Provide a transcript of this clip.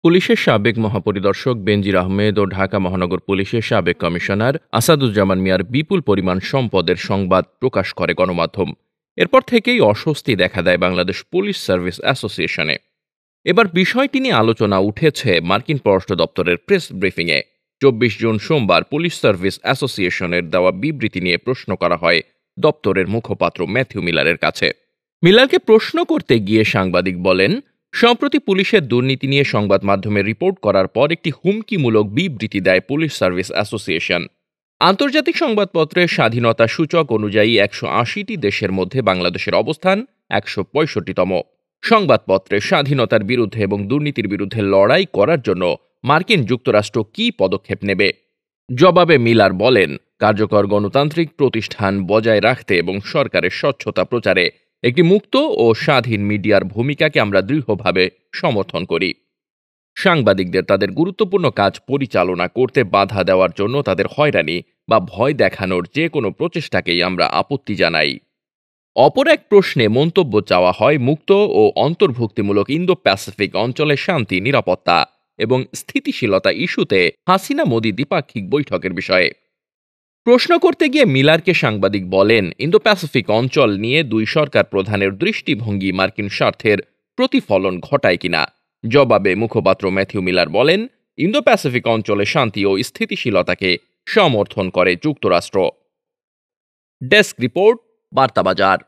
পুলিশের সাবেক মহাপরিদর্শক বেনজির আহমেদ ও ঢাকা মহানগর পুলিশের সাবেক কমিশনার আসাদুজ্জামান মিয়ার বিপুল পরিমাণ সম্পদের সংবাদ প্রকাশ করে গণমাধ্যম। এরপর থেকেই অস্বস্তি দেখা দেয় বাংলাদেশ পুলিশ সার্ভিস অ্যাসোসিয়েশনে। এবার বিষয়টি নিয়ে আলোচনা উঠেছে মার্কিন পররাষ্ট্র দপ্তরের প্রেস ব্রিফিংয়ে। 24 জুন সোমবার পুলিশ সার্ভিস অ্যাসোসিয়েশনের দেওয়া বিবৃতি নিয়ে প্রশ্ন করা হয় দপ্তরের মুখপাত্র ম্যাথিউ মিলারের কাছে। মিলারকে প্রশ্ন করতে গিয়ে সাংবাদিক বলেন, সম্প্রতি পুলিশের দুর্নীতি নিয়ে সংবাদ মাধ্যমে রিপোর্ট করার পর একটি হুমকিমূলক বিবৃতি দেয় পুলিশ সার্ভিস অ্যাসোসিয়েশন। আন্তর্জাতিক সংবাদপত্রের স্বাধীনতা সূচক অনুযায়ী 180টি দেশের মধ্যে বাংলাদেশের অবস্থান 165তম। সংবাদপত্রের স্বাধীনতার বিরুদ্ধে এবং দুর্নীতির বিরুদ্ধে লড়াই করার জন্য মার্কিন যুক্তরাষ্ট্র কী পদক্ষেপ নেবে? জবাবে মিলার বলেন, কার্যকর গণতান্ত্রিক প্রতিষ্ঠান বজায় রাখতে এবং সরকারের স্বচ্ছতা প্রচারে একটি মুক্ত ও স্বাধীন মিডিয়ার ভূমিকাকে আমরা দৃঢ়ভাবে সমর্থন করি। সাংবাদিকদের তাদের গুরুত্বপূর্ণ কাজ পরিচালনা করতে বাধা দেওয়ার জন্য তাদের হয়রানি বা ভয় দেখানোর যে কোনো প্রচেষ্টাকেই আমরা আপত্তি জানাই। অপর এক প্রশ্নে মন্তব্য চাওয়া হয় মুক্ত ও অন্তর্ভুক্তিমূলক ইন্দো প্যাসিফিক অঞ্চলে শান্তি, নিরাপত্তা এবং স্থিতিশীলতা ইস্যুতে হাসিনা মোদি দ্বিপাক্ষিক বৈঠকের বিষয়ে। প্রশ্ন করতে গিয়ে মিলারকে সাংবাদিক বলেন, ইন্দো প্যাসিফিক অঞ্চল নিয়ে দুই সরকার প্রধানের দৃষ্টিভঙ্গি মার্কিন স্বার্থের প্রতিফলন ঘটায় কিনা। জবাবে মুখপাত্র ম্যাথিউ মিলার বলেন, ইন্দো প্যাসিফিক অঞ্চলে শান্তি ও স্থিতিশীলতাকে সমর্থন করে যুক্তরাষ্ট্র। Desk report, বার্তাবাজার।